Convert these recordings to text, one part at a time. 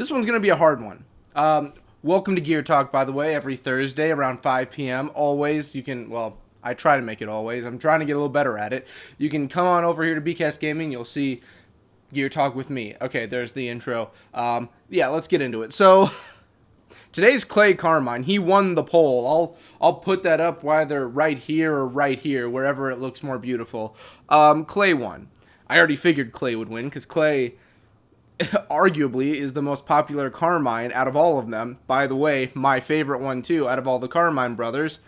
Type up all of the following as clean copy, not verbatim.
This one's going to be a hard one. Welcome to Gear Talk, by the way, every Thursday around 5 p.m. Always, you can, well, I try to make it always. I'm trying to get a little better at it. You can come on over here to BCast Gaming. You'll see Gear Talk with me. Okay, there's the intro. Yeah, let's get into it. So, today's Clay Carmine. He won the poll. I'll put that up either right here or right here, wherever it looks more beautiful. Clay won. I already figured Clay would win, because Clay arguably is the most popular Carmine out of all of them. By the way, my favorite one too, out of all the Carmine brothers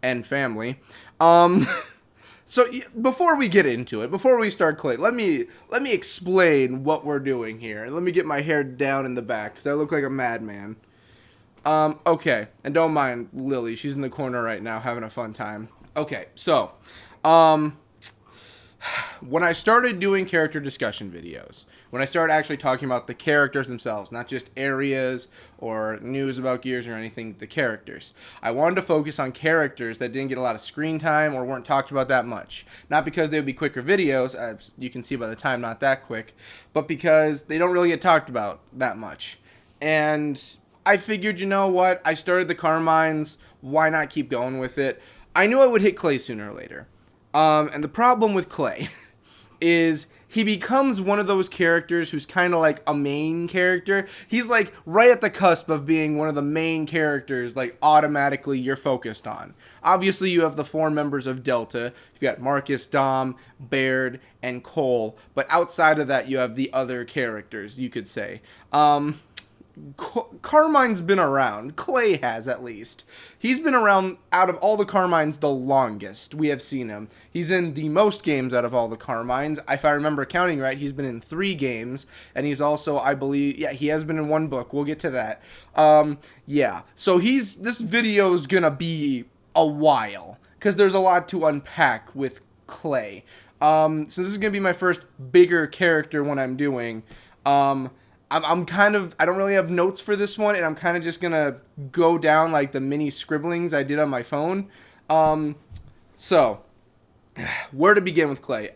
and family. So before we get into it, before we start Clay, let me explain what we're doing here. Let me get my hair down in the back, because I look like a madman. Okay, and don't mind Lily. She's in the corner right now having a fun time. Okay, so, when I started doing character discussion videos, when I started actually talking about the characters themselves, not just areas or news about Gears or anything, the characters, I wanted to focus on characters that didn't get a lot of screen time or weren't talked about that much. Not because they would be quicker videos, as you can see by the time, not that quick, but because they don't really get talked about that much. And I figured, you know what, I started the Carmines, why not keep going with it? I knew I would hit Clay sooner or later. And the problem with Clay is he becomes one of those characters who's kind of like a main character. He's like right at the cusp of being one of the main characters, like automatically you're focused on. Obviously, you have the 4 members of Delta. You've got Marcus, Dom, Baird, and Cole. But outside of that, you have the other characters, you could say. Carmine's been around. Clay has, at least. He's been around out of all the Carmines the longest we have seen him. He's in the most games out of all the Carmines. If I remember counting right, he's been in 3 games. And he's also, I believe, yeah, he has been in 1 book. We'll get to that. Yeah. So this video's gonna be a while, because there's a lot to unpack with Clay. So this is gonna be my first bigger character one I'm doing. I'm kind of, I don't really have notes for this one, and I'm kind of just going to go down like the mini scribblings I did on my phone. So, where to begin with Clay?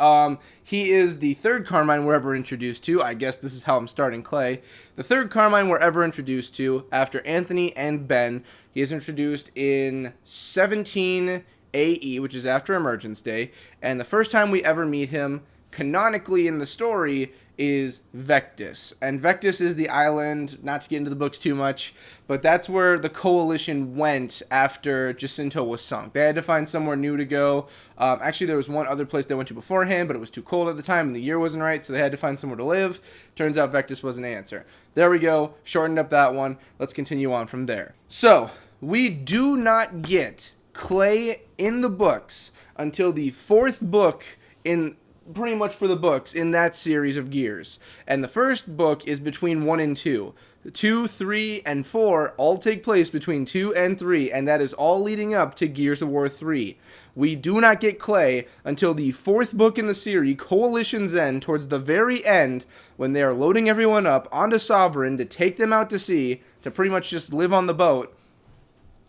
He is the 3rd Carmine we're ever introduced to. I guess this is how I'm starting Clay. The 3rd Carmine we're ever introduced to after Anthony and Ben. He is introduced in 17 AE, which is after Emergence Day. And the first time we ever meet him, canonically in the story, is Vectis. And Vectis is the island, not to get into the books too much, but that's where the Coalition went after Jacinto was sunk. They had to find somewhere new to go. Actually, there was one other place they went to beforehand, but it was too cold at the time and the year wasn't right, so they had to find somewhere to live. Turns out Vectis was an answer. There we go. Shortened up that one. Let's continue on from there. So, we do not get Clay in the books until the 4th book in pretty much for the books in that series of Gears. And the first book is between 1 and 2. 2, 3, and 4 all take place between 2 and 3, and that is all leading up to Gears of War 3. We do not get Clay until the 4th book in the series, Coalition's End, towards the very end, when they are loading everyone up onto Sovereign to take them out to sea, to pretty much just live on the boat.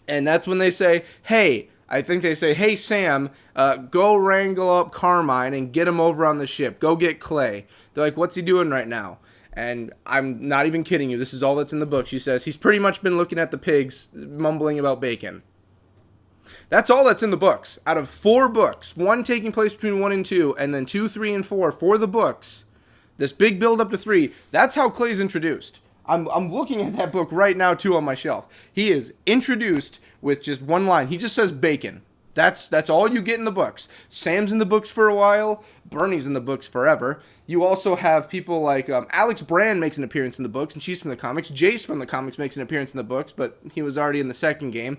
And that's when they say, hey, I think they say, hey, Sam, go wrangle up Carmine and get him over on the ship. Go get Clay. They're like, what's he doing right now? And I'm not even kidding you. This is all that's in the book. She says, he's pretty much been looking at the pigs, mumbling about bacon. That's all that's in the books. Out of 4 books, 1 taking place between 1 and 2, and then 2, 3, and 4 for the books, this big build up to 3, that's how Clay's introduced. I'm looking at that book right now, too, on my shelf. He is introduced with just 1 line. He just says bacon. That's all you get in the books. Sam's in the books for a while. Bernie's in the books forever. You also have people like Alex Brand makes an appearance in the books, and she's from the comics. Jace from the comics makes an appearance in the books, but he was already in the 2nd game.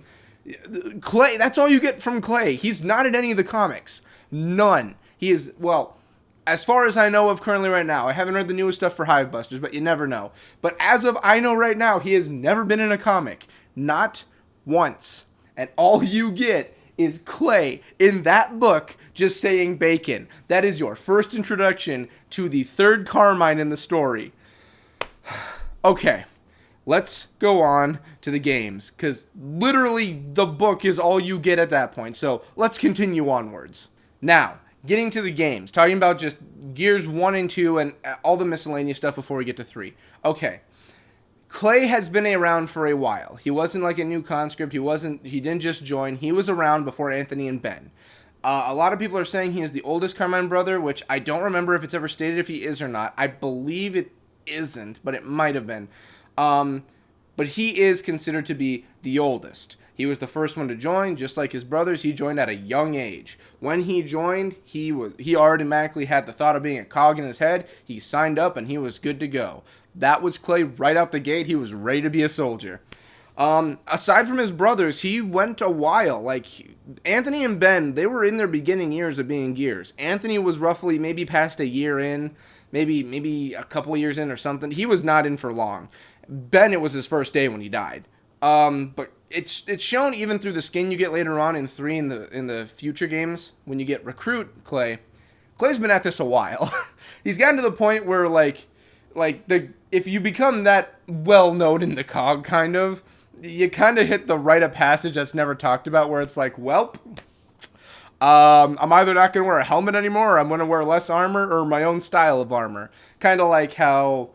Clay, that's all you get from Clay. He's not in any of the comics. None. He is, well, as far as I know of currently right now, I haven't read the newest stuff for Hivebusters, but you never know. But as of I know right now, he has never been in a comic. Not once. And all you get is Clay in that book just saying bacon. That is your first introduction to the 3rd Carmine in the story. Okay, let's go on to the games, because literally the book is all you get at that point. So let's continue onwards. Now, getting to the games, talking about just Gears 1 and 2 and all the miscellaneous stuff before we get to 3. Okay. Clay has been around for a while. He wasn't like a new conscript. He didn't just join. He was around before Anthony and Ben. A lot of people are saying he is the oldest Carmine brother, which I don't remember if it's ever stated if he is or not. I believe it isn't, but it might have been. But he is considered to be the oldest. He was the first one to join, just like his brothers. He joined at a young age. When he joined, he automatically had the thought of being a cog in his head. He signed up and he was good to go. That was Clay right out the gate. He was ready to be a soldier. Aside from his brothers, he went a while. Like, Anthony and Ben, they were in their beginning years of being Gears. Anthony was roughly maybe past a year in, maybe a couple years in or something. He was not in for long. Ben, it was his first day when he died. But it's shown even through the skin you get later on in 3 in the future games when you get Recruit Clay. Clay's been at this a while. He's gotten to the point where if you become that well known in the cog, you kind of hit the rite of passage that's never talked about, where it's like, welp, I'm either not going to wear a helmet anymore, or I'm going to wear less armor, or my own style of armor. Kind of like how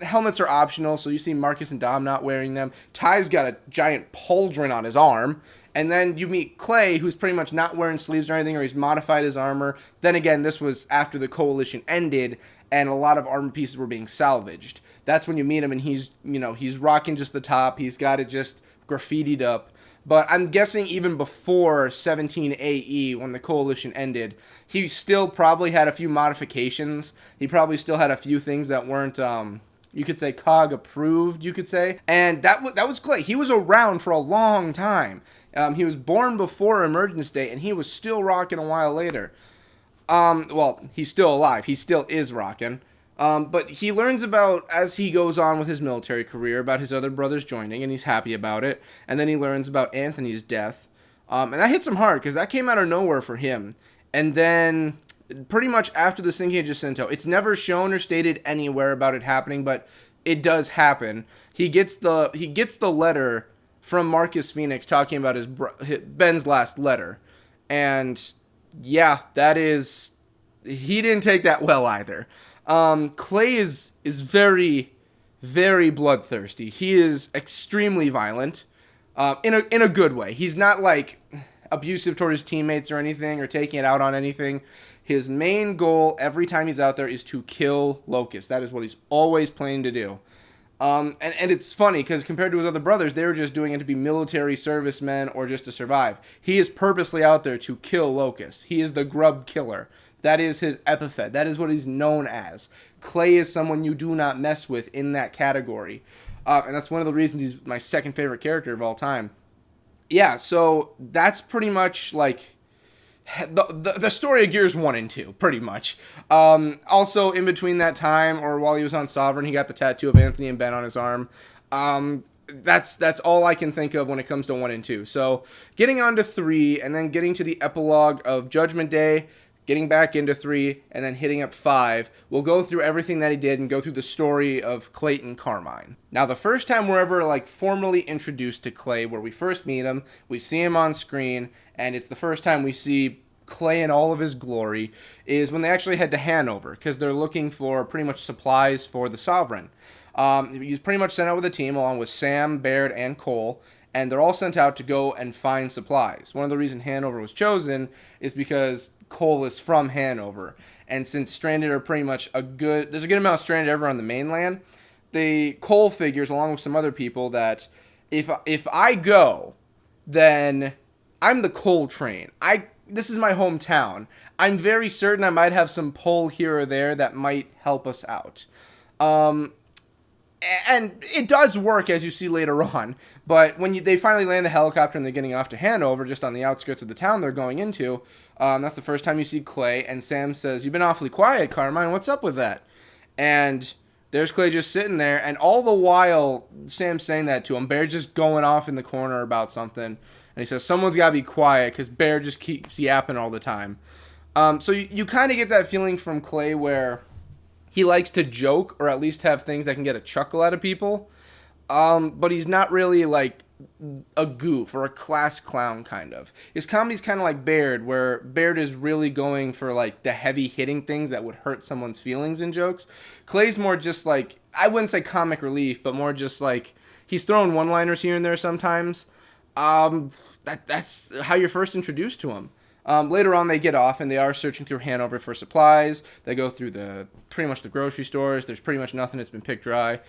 helmets are optional, so you see Marcus and Dom not wearing them. Ty's got a giant pauldron on his arm. And then you meet Clay, who's pretty much not wearing sleeves or anything, or he's modified his armor. Then again, this was after the Coalition ended, and a lot of armor pieces were being salvaged. That's when you meet him, and he's rocking just the top. He's got it just graffitied up. But I'm guessing even before 17 AE, when the Coalition ended, he still probably had a few modifications. He probably still had a few things that weren't, you could say, COG approved, you could say. And that was Clay. He was around for a long time. He was born before Emergence Day, and he was still rocking a while later. Well, he's still alive. He still is rocking. But he learns about, as he goes on with his military career, about his other brothers joining, and he's happy about it. And then he learns about Anthony's death. And that hits him hard, because that came out of nowhere for him. And then, pretty much after the sinking of Jacinto, it's never shown or stated anywhere about it happening, but it does happen. He gets the letter from Marcus Phoenix talking about Ben's last letter. And yeah, he didn't take that well either. Clay is very, very bloodthirsty. He is extremely violent, in a good way. He's not like abusive toward his teammates or anything, or taking it out on anything. His main goal every time he's out there is to kill Locust. That is what he's always planning to do. And it's funny, because compared to his other brothers, they were just doing it to be military servicemen or just to survive. He is purposely out there to kill Locust. He is the Grub Killer. That is his epithet. That is what he's known as. Clay is someone you do not mess with in that category. And that's one of the reasons he's my second favorite character of all time. Yeah, so that's pretty much like the story of Gears 1 and 2, pretty much. Also, in between that time, or while he was on Sovereign, he got the tattoo of Anthony and Ben on his arm. That's all I can think of when it comes to 1 and 2. So, getting on to 3, and then getting to the epilogue of Judgment Day, getting back into 3, and then hitting up 5. We'll go through everything that he did and go through the story of Clayton Carmine. Now, the first time we're ever formally introduced to Clay, where we first meet him, we see him on screen, and it's the first time we see Clay in all of his glory, is when they actually head to Hanover, because they're looking for pretty much supplies for the Sovereign. He's pretty much sent out with a team along with Sam, Baird, and Cole, and they're all sent out to go and find supplies. One of the reasons Hanover was chosen is because Cole is from Hanover, and since Stranded are pretty much there's a good amount of Stranded everywhere on the mainland, Cole figures, along with some other people, that if I go, then I'm the Cole train. This is my hometown. I'm very certain I might have some pull here or there that might help us out. And it does work, as you see later on. But when they finally land the helicopter and they're getting off to Hanover, just on the outskirts of the town they're going into, that's the first time you see Clay. And Sam says, "You've been awfully quiet, Carmine. What's up with that?" And there's Clay just sitting there. And all the while Sam's saying that to him, Bear's just going off in the corner about something. And he says, "Someone's got to be quiet," because Bear just keeps yapping all the time. So you kind of get that feeling from Clay where he likes to joke, or at least have things that can get a chuckle out of people. But he's not really a goof or a class clown kind of. His comedy's kind of like Baird, where Baird is really going for like the heavy hitting things that would hurt someone's feelings in jokes. Clay's more just like, I wouldn't say comic relief, but more just like he's throwing one-liners here and there sometimes. That's how you're first introduced to him. Later on, they get off and they are searching through Hanover for supplies. They go through pretty much the grocery stores. There's pretty much nothing that's been picked dry.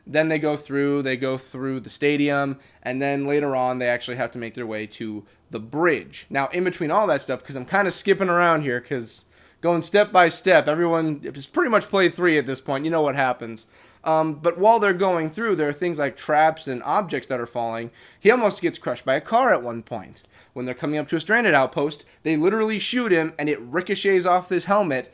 Then they go through the stadium, and then later on, they actually have to make their way to the bridge. Now, in between all that stuff, because I'm kind of skipping around here, because going step by step, everyone has pretty much played 3 at this point. You know what happens. But while they're going through, there are things like traps and objects that are falling. He almost gets crushed by a car at one point. When they're coming up to a stranded outpost, they literally shoot him, and it ricochets off this helmet.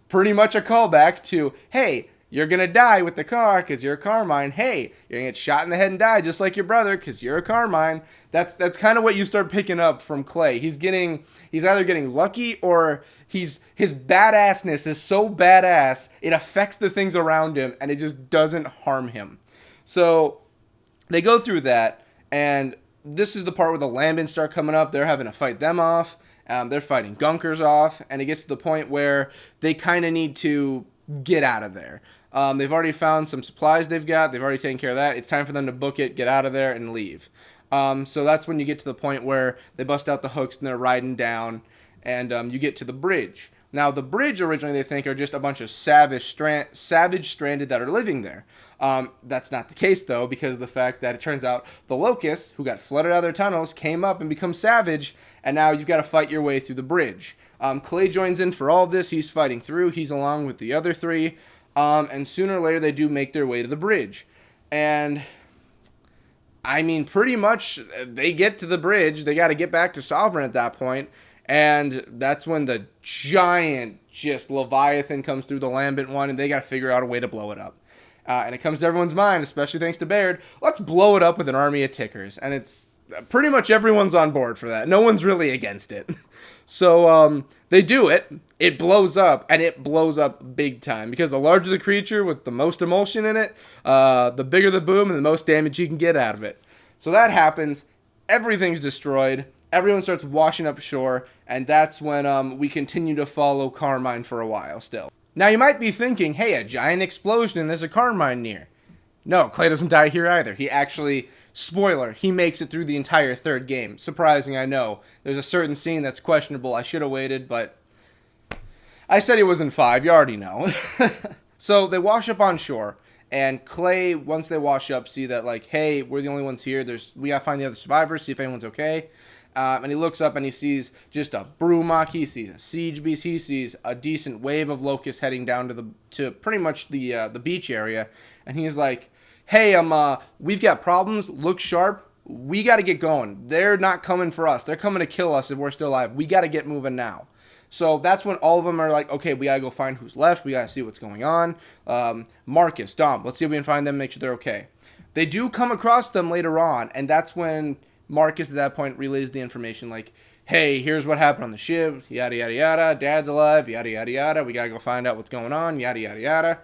Pretty much a callback to, hey, you're going to die with the car because you're a Carmine. Hey, you're going to get shot in the head and die just like your brother because you're a Carmine. That's kind of what you start picking up from Clay. He's either getting lucky or his badassness is so badass, it affects the things around him and it just doesn't harm him. So they go through that, and this is the part where the Lambents start coming up. They're having to fight them off. They're fighting Gunkers off, and it gets to the point where they kind of need to get out of there. They've already found some supplies they've got. They've already taken care of that. It's time for them to book it, get out of there, and leave. So that's when you get to the point where they bust out the hooks and they're riding down, and you get to the bridge. Now, the bridge originally they think are just a bunch of savage stranded that are living there. That's not the case, though, because of the fact that it turns out the locusts, who got flooded out of their tunnels, came up and become savage, and now you've got to fight your way through the bridge. Clay joins in for all of this. He's fighting through. He's along with the other 3. And sooner or later, they do make their way to the bridge. And, I mean, pretty much, they get to the bridge. They got to get back to Sovereign at that point. And that's when the giant, just Leviathan comes through the Lambent one, and they got to figure out a way to blow it up. And it comes to everyone's mind, especially thanks to Baird, let's blow it up with an army of tickers. And it's pretty much everyone's on board for that. No one's really against it. So they do it. It blows up, and it blows up big time. Because the larger the creature with the most emulsion in it, the bigger the boom and the most damage you can get out of it. So that happens. Everything's destroyed. Everyone starts washing up shore, and that's when we continue to follow Carmine for a while still. Now, you might be thinking, hey, a giant explosion, and there's a Carmine near. No, Clay doesn't die here either. He actually, spoiler, he makes it through the entire 3rd game. Surprising, I know. There's a certain scene that's questionable. I should have waited, but I said he was in 5. You already know. So they wash up on shore, and Clay, once they wash up, see that, like, hey, we're the only ones here. We got to find the other survivors, see if anyone's okay. And he looks up and he sees just a Brumach, he sees a siege beast, he sees a decent wave of locusts heading down to pretty much the beach area, and he's like, hey, we've got problems, look sharp, we got to get going. They're not coming for us, they're coming to kill us if we're still alive, we got to get moving now. So that's when all of them are like, okay, we got to go find who's left, we got to see what's going on. Marcus, Dom, let's see if we can find them, make sure they're okay. They do come across them later on, and that's when Marcus at that point relays the information like, hey, here's what happened on the ship, yada, yada, yada, Dad's alive, yada, yada, yada, we gotta go find out what's going on, yada, yada, yada.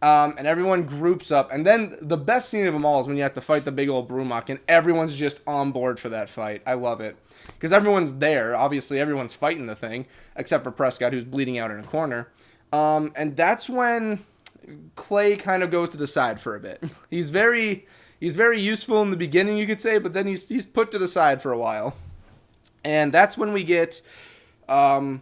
And everyone groups up, and then the best scene of them all is when you have to fight the big old Brumach, and everyone's just on board for that fight. I love it. Because everyone's there, obviously everyone's fighting the thing, except for Prescott, who's bleeding out in a corner. And that's when Clay kind of goes to the side for a bit. He's very useful in the beginning, you could say, but then he's put to the side for a while. And that's when we get the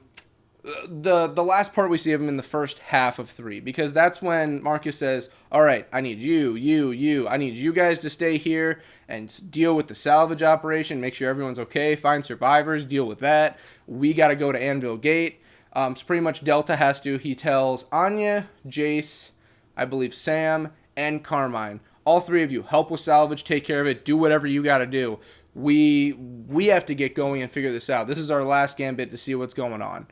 last part we see of him in the first half of 3, because that's when Marcus says, all right, I need you, I need you guys to stay here and deal with the salvage operation, make sure everyone's okay, find survivors, deal with that. We got to go to Anvil Gate. So pretty much Delta has to. He tells Anya, Jace, I believe Sam, and Carmine, all 3 of you, help with salvage, take care of it, do whatever you got to do. We have to get going and figure this out. This is our last gambit to see what's going on.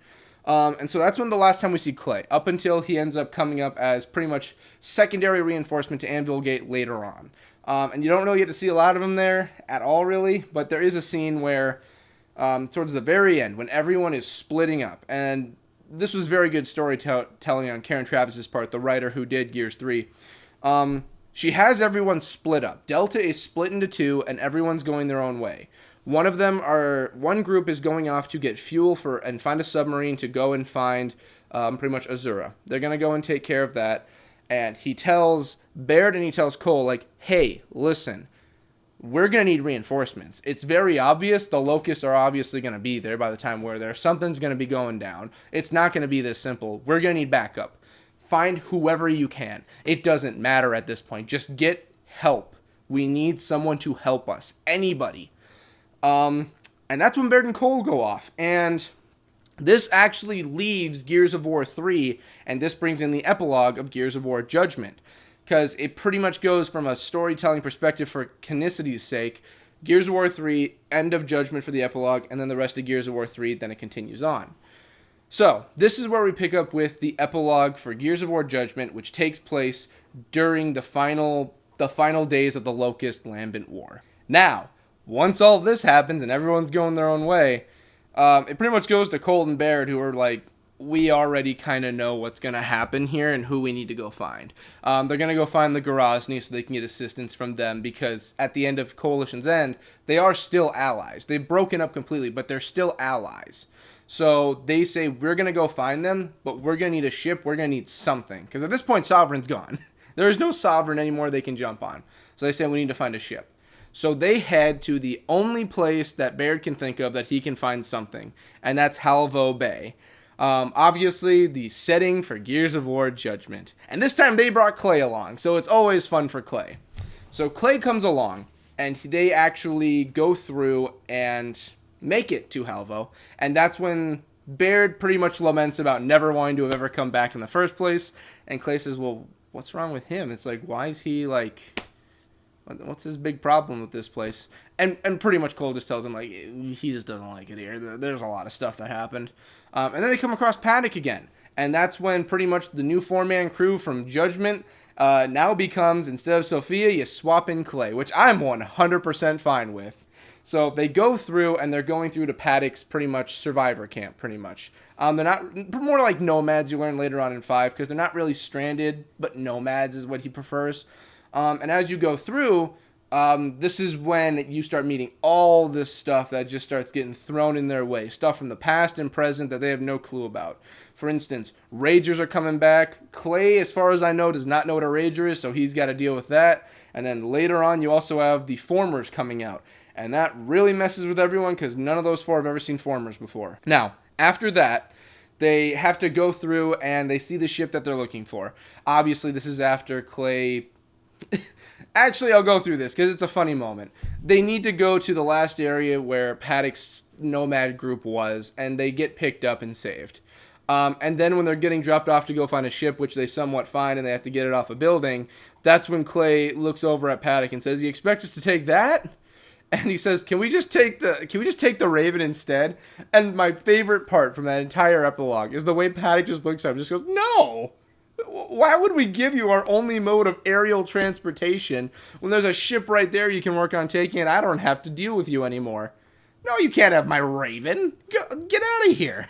And so that's when the last time we see Clay, up until he ends up coming up as pretty much secondary reinforcement to Anvil Gate later on. And you don't really get to see a lot of him there at all, really, but there is a scene where towards the very end, when everyone is splitting up, and this was very good storytelling on Karen Travis's part, the writer who did Gears 3. she has everyone split up. Delta is split into two, and everyone's going their own way. One group is going off to get fuel and find a submarine to go and find pretty much Azura. They're going to go and take care of that. And he tells Baird and he tells Cole, like, hey, listen, we're going to need reinforcements. It's very obvious. The locusts are obviously going to be there by the time we're there. Something's going to be going down. It's not going to be this simple. We're going to need backup. Find whoever you can. It doesn't matter at this point. Just get help. We need someone to help us. Anybody. And that's when Baird and Cole go off. And this actually leaves Gears of War 3, and this brings in the epilogue of Gears of War Judgment. Because it pretty much goes from a storytelling perspective for canicity's sake. Gears of War 3, end of Judgment for the epilogue, and then the rest of Gears of War 3, then it continues on. So, this is where we pick up with the epilogue for Gears of War Judgment, which takes place during the final days of the Locust Lambent War. Now, once all this happens and everyone's going their own way, it pretty much goes to Cole and Baird, who are like, we already kind of know what's going to happen here and who we need to go find. They're going to go find the Grozny so they can get assistance from them, because at the end of Coalition's End, they are still allies. They've broken up completely, but they're still allies. So they say, we're going to go find them, but we're going to need a ship. We're going to need something. Because at this point, Sovereign's gone. There is no Sovereign anymore they can jump on. So they say, we need to find a ship. So they head to the only place that Baird can think of that he can find something, and that's Halvo Bay. Obviously, the setting for Gears of War Judgment. And this time they brought Clay along, so it's always fun for Clay. So Clay comes along, and they actually go through and make it to Halvo, and that's when Baird pretty much laments about never wanting to have ever come back in the first place, and Clay says, well, what's wrong with him? It's like, why is he, like, what's his big problem with this place? And pretty much Cole just tells him, like, he just doesn't like it here. There's a lot of stuff that happened. And then they come across Paddock again, and that's when pretty much the new four-man crew from Judgment now becomes, instead of Sophia, you swap in Clay, which I'm 100% fine with. So they go through, and they're going through to Paddock's pretty much survivor camp, pretty much. They're not, more like nomads you learn later on in 5, because they're not really stranded, but nomads is what he prefers. And as you go through, this is when you start meeting all this stuff that just starts getting thrown in their way. Stuff from the past and present that they have no clue about. For instance, Ragers are coming back. Clay, as far as I know, does not know what a Rager is, so he's got to deal with that. And then later on, you also have the Formers coming out. And that really messes with everyone, because none of those four have ever seen Formers before. Now, after that, they have to go through and they see the ship that they're looking for. Obviously, this is after Clay... Actually, I'll go through this because it's a funny moment. They need to go to the last area where Paddock's nomad group was, and they get picked up and saved. And then when they're getting dropped off to go find a ship, which they somewhat find, and they have to get it off a building, that's when Clay looks over at Paddock and says, "You expect us to take that?" And he says, "Can we just take the Raven instead?" And my favorite part from that entire epilogue is the way Paddock just looks at him and just goes, "No! Why would we give you our only mode of aerial transportation when there's a ship right there you can work on taking and I don't have to deal with you anymore? No, you can't have my Raven. Get out of here."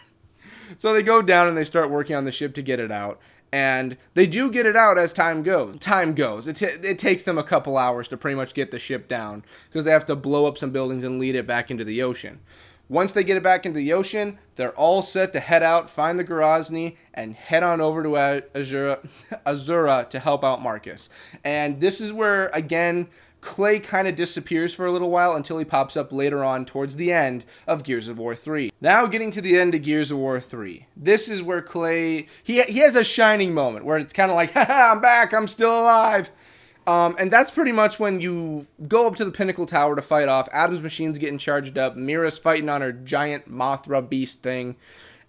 So they go down and they start working on the ship to get it out. And they do get it out as time goes. It takes them a couple hours to pretty much get the ship down because they have to blow up some buildings and lead it back into the ocean. Once they get it back into the ocean, they're all set to head out, find the Grozny, and head on over to Azura to help out Marcus. And this is where, again, Clay kind of disappears for a little while until he pops up later on towards the end of Gears of War 3. Now getting to the end of Gears of War 3. This is where Clay, he has a shining moment where it's kind of like, haha, I'm back, I'm still alive. And that's pretty much when you go up to the Pinnacle Tower to fight off. Adam's machine's getting charged up. Mira's fighting on her giant Mothra beast thing.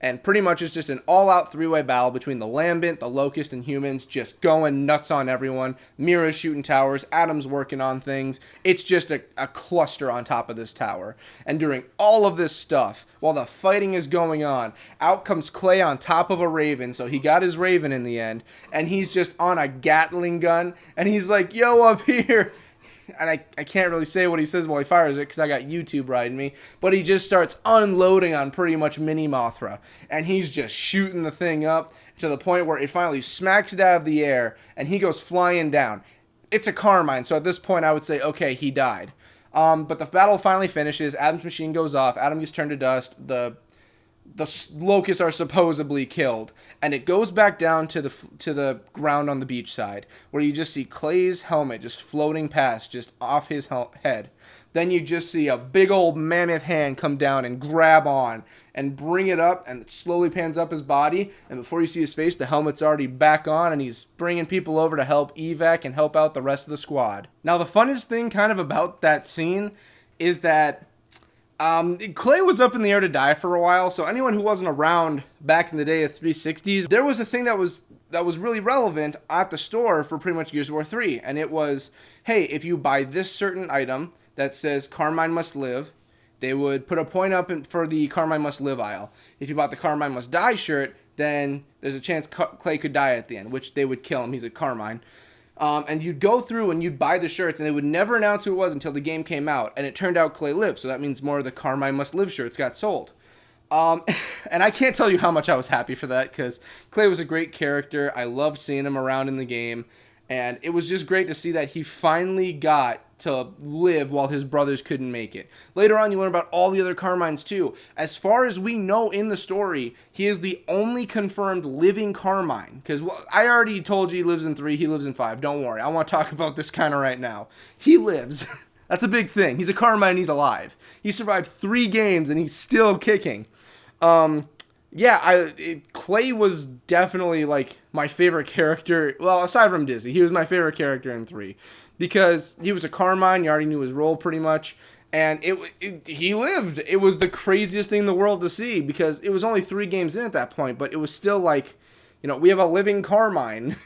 And pretty much it's just an all-out three-way battle between the Lambent, the Locust, and humans, just going nuts on everyone. Mira's shooting towers. Adam's working on things. It's just a cluster on top of this tower. And during all of this stuff, while the fighting is going on, out comes Clay on top of a Raven. So he got his Raven in the end. And he's just on a Gatling gun. And he's like, "Yo, up here." And I can't really say what he says while he fires it because I got YouTube riding me. But he just starts unloading on pretty much Mini Mothra. And he's just shooting the thing up to the point where it finally smacks it out of the air. And he goes flying down. it's a Carmine. So at this point, I would say, okay, he died. But the battle finally finishes. Adam's machine goes off. Adam gets turned to dust. The locusts are supposedly killed, and it goes back down to the ground on the beach side, where you just see Clay's helmet just floating past, just off his head. Then you just see a big old mammoth hand come down and grab on and bring it up, and it slowly pans up his body, and before you see his face, the helmet's already back on, and he's bringing people over to help evac and help out the rest of the squad. Now, the funnest thing kind of about that scene is that Clay was up in the air to die for a while, so anyone who wasn't around back in the day of 360s, there was a thing that was really relevant at the store for pretty much Gears of War 3, and it was, hey, if you buy this certain item that says Carmine must live, they would put a point up for the Carmine must live aisle. If you bought the Carmine must die shirt, then there's a chance Clay could die at the end, which they would kill him. He's a Carmine. And you'd go through and you'd buy the shirts, and they would never announce who it was until the game came out. And it turned out Clay lived, so that means more of the Carmine Must Live shirts got sold. And I can't tell you how much I was happy for that, because Clay was a great character. I loved seeing him around in the game, and it was just great to see that he finally got to live while his brothers couldn't make it. Later on, you learn about all the other Carmines too. As far as we know in the story, he is the only confirmed living Carmine. Because I already told you he lives in 3, he lives in 5. Don't worry, I want to talk about this kind of right now. He lives. That's a big thing. He's a Carmine, he's alive. He survived 3 games and he's still kicking. Clay was definitely like my favorite character. Well, aside from Dizzy, he was my favorite character in 3 because he was a Carmine. You already knew his role pretty much, and he lived. It was the craziest thing in the world to see because it was only 3 games in at that point, but it was still like, we have a living Carmine.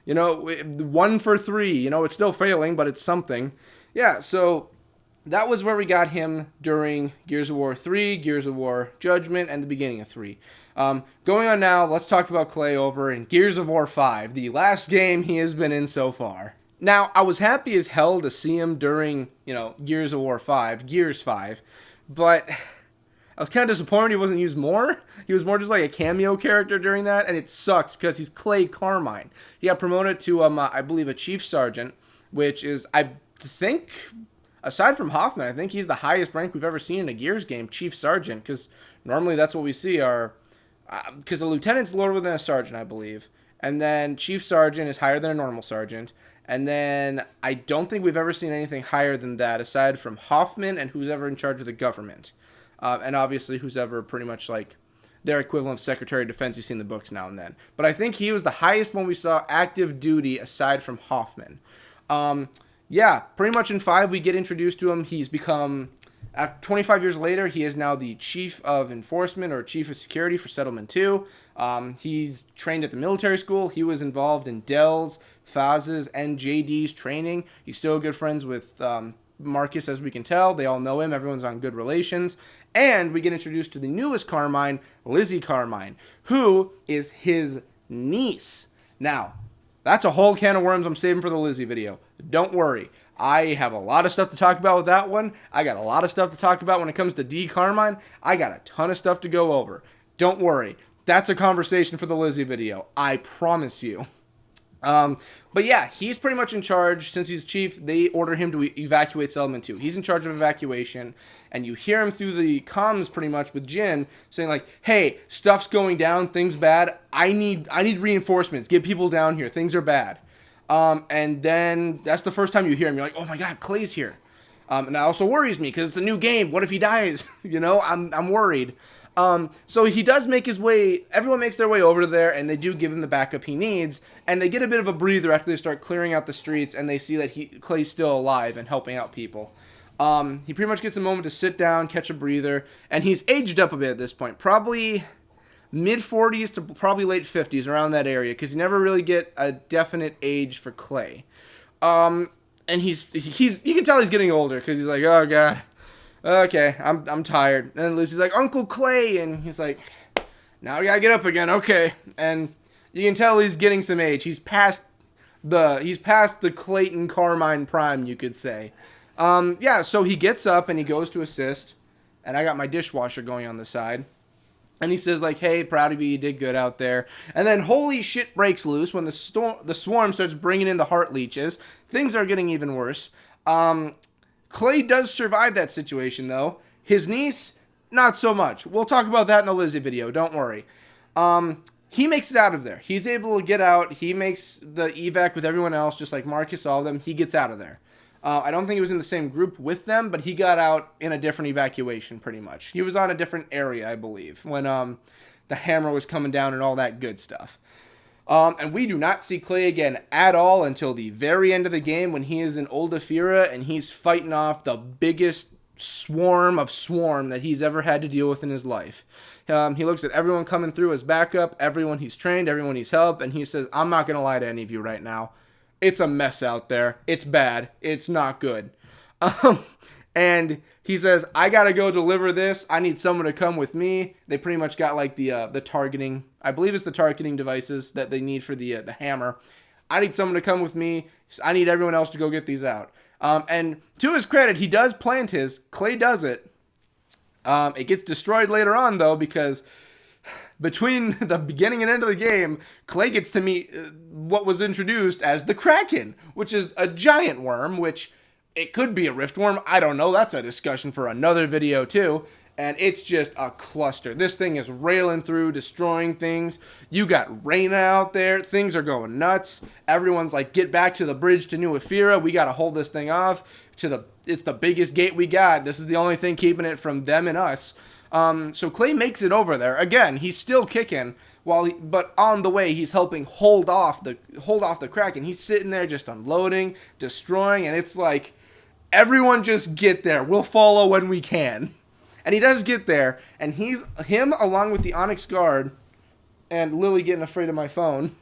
1 for 3. It's still failing, but it's something. Yeah, so that was where we got him during Gears of War 3, Gears of War Judgment, and the beginning of 3. Going on now, let's talk about Clay over in Gears of War 5, the last game he has been in so far. Now, I was happy as hell to see him during, Gears of War 5, Gears 5, but I was kind of disappointed he wasn't used more. He was more just like a cameo character during that, and it sucks because he's Clay Carmine. He got promoted to, I believe, a Chief Sergeant, which is, I think, aside from Hoffman, I think he's the highest rank we've ever seen in a Gears game, Chief Sergeant, because normally that's what we see are, because a lieutenant's lower than a sergeant, I believe, and then Chief Sergeant is higher than a normal sergeant, and then I don't think we've ever seen anything higher than that aside from Hoffman and who's ever in charge of the government, and obviously who's ever pretty much like their equivalent of Secretary of Defense you see in the books now and then. But I think he was the highest one we saw active duty aside from Hoffman. Yeah, pretty much in 5 we get introduced to him. He's become, 25 years later, he is now the Chief of Enforcement or Chief of Security for Settlement 2. He's trained at the military school. He was involved in Dell's, Faz's, and JD's training. He's still good friends with Marcus, as we can tell. They all know him. Everyone's on good relations. And we get introduced to the newest Carmine, Lizzie Carmine, who is his niece. Now, that's a whole can of worms I'm saving for the Lizzie video. Don't worry. I have a lot of stuff to talk about with that one. I got a lot of stuff to talk about when it comes to D. Carmine. I got a ton of stuff to go over. Don't worry. That's a conversation for the Lizzie video. I promise you. But yeah, he's pretty much in charge. Since he's chief, they order him to evacuate Settlement 2. He's in charge of evacuation, and you hear him through the comms pretty much with Jin saying like, hey, stuff's going down, things bad. I need reinforcements. Get people down here. Things are bad. And then that's the first time you hear him. You're like, oh my God, Clay's here. And that also worries me because it's a new game. What if he dies? I'm worried. So he does make his way, everyone makes their way over to there, and they do give him the backup he needs, and they get a bit of a breather after they start clearing out the streets, and they see that Clay's still alive and helping out people. He pretty much gets a moment to sit down, catch a breather, and he's aged up a bit at this point, probably mid-40s to probably late 50s, around that area, because you never really get a definite age for Clay. And you can tell he's getting older, because he's like, oh God. Okay, I'm tired. And then Lucy's like, Uncle Clay, and he's like, now we gotta get up again, okay. And you can tell he's getting some age. He's past the Clayton Carmine prime, you could say. Yeah, so he gets up and he goes to assist, and I got my dishwasher going on the side. And he says, like, hey, proud of you, you did good out there. And then holy shit breaks loose when the swarm starts bringing in the heart leeches. Things are getting even worse. Clay does survive that situation, though. His niece, not so much. We'll talk about that in the Lizzie video, don't worry. He makes it out of there. He's able to get out. He makes the evac with everyone else, just like Marcus, all of them. He gets out of there. I don't think he was in the same group with them, but he got out in a different evacuation, pretty much. He was on a different area, I believe, when the hammer was coming down and all that good stuff. And we do not see Clay again at all until the very end of the game when he is in Old Ophira and he's fighting off the biggest swarm that he's ever had to deal with in his life. He looks at everyone coming through as backup, everyone he's trained, everyone he's helped, and he says, I'm not going to lie to any of you right now. It's a mess out there. It's bad. It's not good. And he says, I got to go deliver this. I need someone to come with me. They pretty much got like the targeting. I believe it's the targeting devices that they need for the hammer. I need someone to come with me. I need everyone else to go get these out. And to his credit, he does plant his. Clay does it. It gets destroyed later on, though, because between the beginning and end of the game, Clay gets to meet what was introduced as the Kraken, which is a giant worm, which it could be a rift worm. I don't know. That's a discussion for another video, too. And it's just a cluster. This thing is railing through, destroying things. You got Reyna out there. Things are going nuts. Everyone's like, get back to the bridge to New Ophira. We got to hold this thing off. It's the biggest gate we got. This is the only thing keeping it from them and us. So Clay makes it over there. Again, he's still kicking, but on the way he's helping hold off the Kraken. He's sitting there just unloading, destroying, and it's like, everyone just get there. We'll follow when we can. And he does get there, and him along with the Onyx Guard and Lily getting afraid of my phone.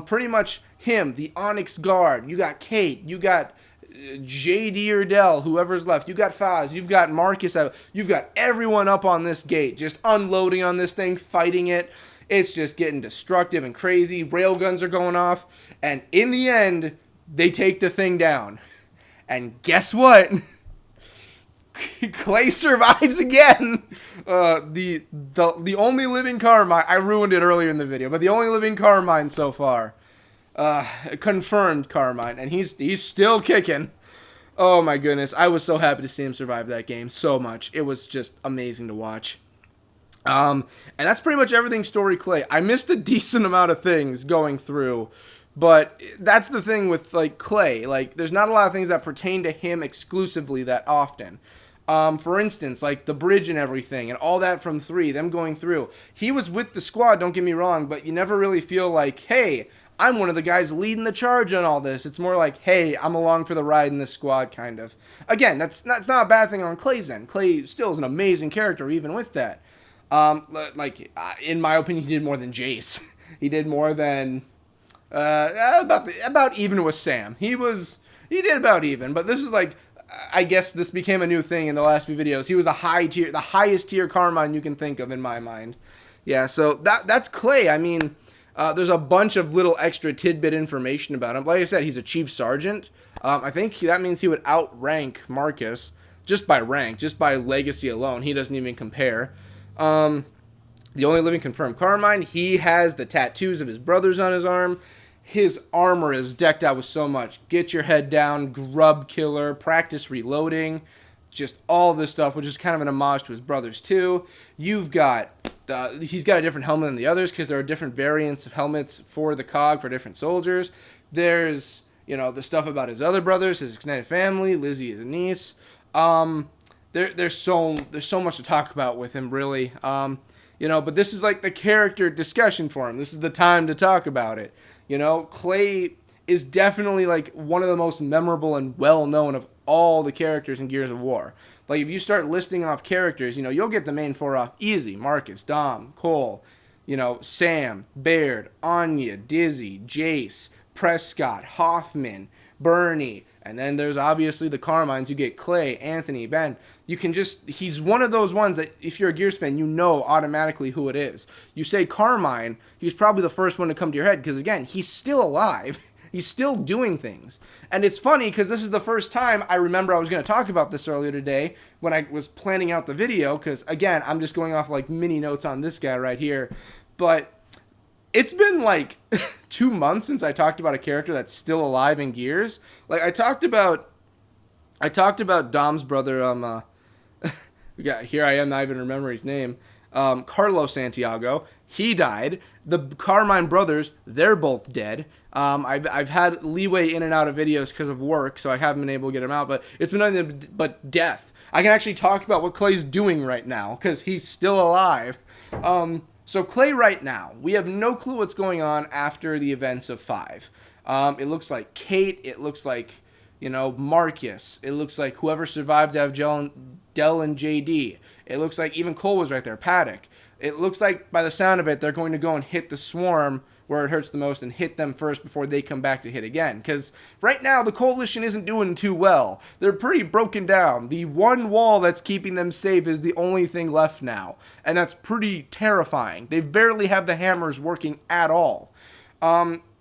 Pretty much him, the Onyx Guard. You got Kate, you got JD or Dell, whoever's left. You got Faz, you've got Marcus, you've got everyone up on this gate, just unloading on this thing, fighting it. It's just getting destructive and crazy. Railguns are going off, and in the end, they take the thing down. And guess what? Clay survives again. The only living Carmine. I ruined it earlier in the video, but the only living Carmine so far. Confirmed Carmine, and he's still kicking. Oh my goodness, I was so happy to see him survive that game so much. It was just amazing to watch. And that's pretty much everything story Clay. I missed a decent amount of things going through, but that's the thing with like Clay. Like, there's not a lot of things that pertain to him exclusively that often. For instance, like the bridge and everything and all that from 3, them going through. He was with the squad, don't get me wrong, but you never really feel like, hey, I'm one of the guys leading the charge on all this. It's more like, hey, I'm along for the ride in this squad, kind of. Again, that's not a bad thing on Clay's end. Clay still is an amazing character, even with that. In my opinion, he did more than Jace. He did more than about even with Sam. He did about even, but this is like, I guess this became a new thing in the last few videos. He was the highest tier Carmine you can think of in my mind. Yeah, so that's Clay. I mean, there's a bunch of little extra tidbit information about him. Like I said, he's a chief sergeant. I think that means he would outrank Marcus just by rank, just by legacy alone. He doesn't even compare. The only living confirmed Carmine. He has the tattoos of his brothers on his arm. His armor is decked out with so much. Get your head down, Grub Killer, practice reloading, just all this stuff, which is kind of an homage to his brothers too. You've got, he's got a different helmet than the others because there are different variants of helmets for the COG for different soldiers. There's, the stuff about his other brothers, his extended family, Lizzie, his niece. There's so much to talk about with him, really. But this is like the character discussion for him. This is the time to talk about it. Clay is definitely like one of the most memorable and well-known of all the characters in Gears of War. Like, if you start listing off characters, you'll get the main 4 off easy. Marcus, Dom, Cole, Sam, Baird, Anya, Dizzy, Jace, Prescott, Hoffman, Bernie, and then there's obviously the Carmines. You get Clay, Anthony, Ben. He's one of those ones that if you're a Gears fan, you know automatically who it is. You say Carmine, he's probably the first one to come to your head because, again, he's still alive. He's still doing things. And it's funny because this is the first time I remember I was going to talk about this earlier today when I was planning out the video, because, again, I'm just going off like mini notes on this guy right here. But it's been like 2 months since I talked about a character that's still alive in Gears. Like, I talked about Dom's brother, here I am not even remembering his name, Carlos Santiago. He died. The Carmine brothers, they're both dead. I've had leeway in and out of videos because of work, so I haven't been able to get them out, but it's been nothing but death. I can actually talk about what Clay's doing right now because he's still alive. So Clay right now, we have no clue what's going on after the events of 5. It looks like Kate. It looks like, Marcus. It looks like whoever survived out of Dell and JD. It looks like even Cole was right there, Paddock. It looks like, by the sound of it, they're going to go and hit the swarm where it hurts the most and hit them first before they come back to hit again. Because right now, the Coalition isn't doing too well. They're pretty broken down. The one wall that's keeping them safe is the only thing left now. And that's pretty terrifying. They barely have the hammers working at all.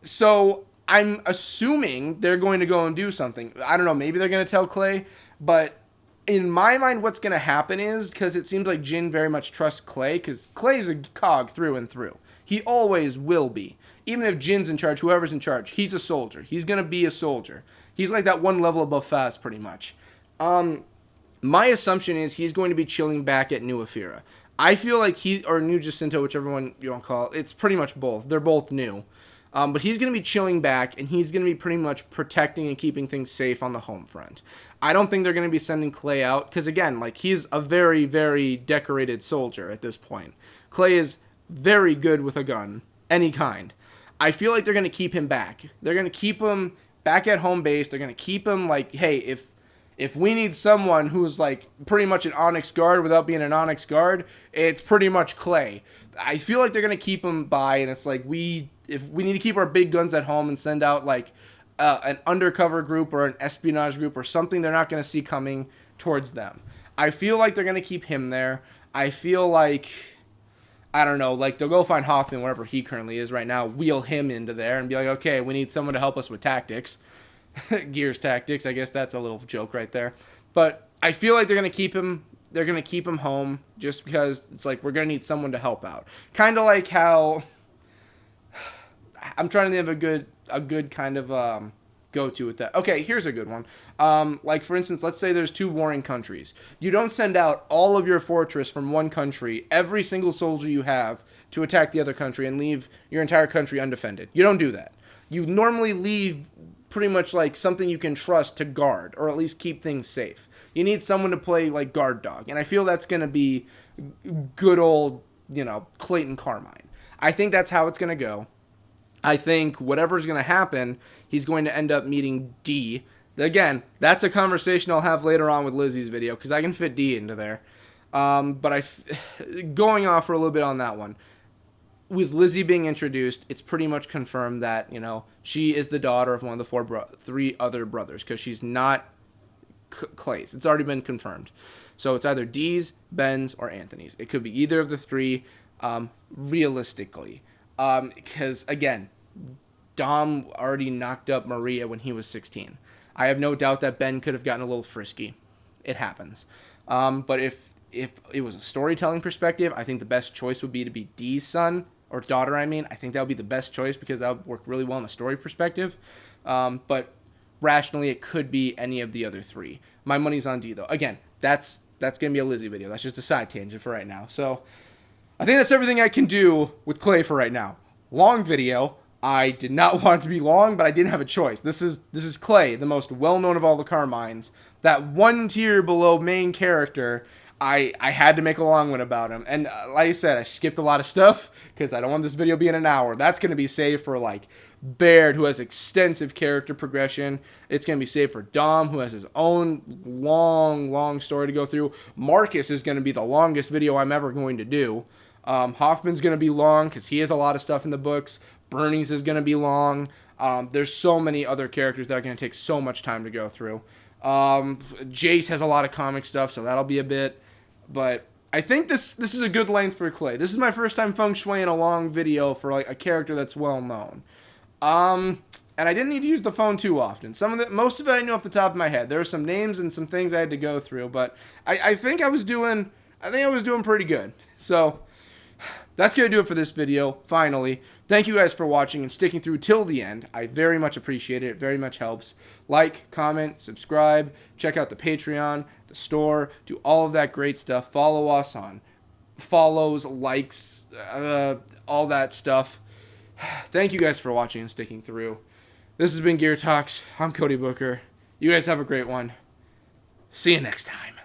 So I'm assuming they're going to go and do something. I don't know, maybe they're going to tell Clay, but in my mind, what's going to happen is, because it seems like Jin very much trusts Clay, because Clay's a cog through and through. He always will be. Even if Jin's in charge, whoever's in charge, he's a soldier. He's going to be a soldier. He's like that one level above Faz, pretty much. My assumption is he's going to be chilling back at New Afira. I feel like or New Jacinto, whichever one you want to call it, it's pretty much both. They're both new. But he's going to be chilling back, and he's going to be pretty much protecting and keeping things safe on the home front. I don't think they're going to be sending Clay out, because, again, like, he's a very, very decorated soldier at this point. Clay is very good with a gun, any kind. I feel like they're going to keep him back. They're going to keep him back at home base. They're going to keep him, like, hey, if we need someone who's, like, pretty much an Onyx guard without being an Onyx guard, it's pretty much Clay. I feel like they're going to keep him by, and it's like, if we need to keep our big guns at home and send out, like, an undercover group or an espionage group or something they're not going to see coming towards them. I feel like they're going to keep him there. I feel like, I don't know, like, they'll go find Hoffman, wherever he currently is right now, wheel him into there and be like, okay, we need someone to help us with tactics. Gears tactics, I guess that's a little joke right there. But I feel like they're going to keep him. They're going to keep him home just because it's like we're going to need someone to help out. Kind of like how I'm trying to think of a good kind of go-to with that. Okay, here's a good one. Like, for instance, let's say there's 2 warring countries. You don't send out all of your fortress from one country, every single soldier you have, to attack the other country and leave your entire country undefended. You don't do that. You normally leave pretty much like something you can trust to guard, or at least keep things safe. You need someone to play like guard dog, and I feel that's going to be good old, Clayton Carmine. I think that's how it's going to go. I think whatever's going to happen, he's going to end up meeting D. Again, that's a conversation I'll have later on with Lizzie's video, because I can fit D into there. But going off for a little bit on that one, with Lizzie being introduced, it's pretty much confirmed that, she is the daughter of one of the 3 other brothers, because she's not Clay's. It's already been confirmed. So it's either D's, Ben's, or Anthony's. It could be either of the 3, realistically. Because, again, Dom already knocked up Maria when he was 16. I have no doubt that Ben could have gotten a little frisky. It happens. But if it was a storytelling perspective, I think the best choice would be to be D's son, or daughter, I think that would be the best choice, because that would work really well in a story perspective. But rationally, it could be any of the other 3. My money's on D, though. Again, that's going to be a Lizzie video. That's just a side tangent for right now. So I think that's everything I can do with Clay for right now. Long video. I did not want it to be long, but I didn't have a choice. This is Clay, the most well-known of all the Carmines. That one tier below main character. I had to make a long one about him. And like I said, I skipped a lot of stuff because I don't want this video being an hour. That's going to be saved for, like, Baird, who has extensive character progression. It's going to be saved for Dom, who has his own long story to go through. Marcus is going to be the longest video I'm ever going to do. Hoffman's going to be long because he has a lot of stuff in the books. Bernie's is going to be long. There's so many other characters that are going to take so much time to go through. Jace has a lot of comic stuff, so that'll be a bit. But I think this is a good length for Clay. This is my first time feng shuiing a long video for, like, a character that's well known. and I didn't need to use the phone too often. Most of it I knew off the top of my head. There were some names and some things I had to go through, but I think I was doing pretty good. So that's going to do it for this video, finally. Thank you guys for watching and sticking through till the end. I very much appreciate it. It very much helps. Like, comment, subscribe, check out the Patreon, the store, do all of that great stuff. Follow us on follows, likes, all that stuff. Thank you guys for watching and sticking through. This has been Gear Talks. I'm Cody Booker. You guys have a great one. See you next time.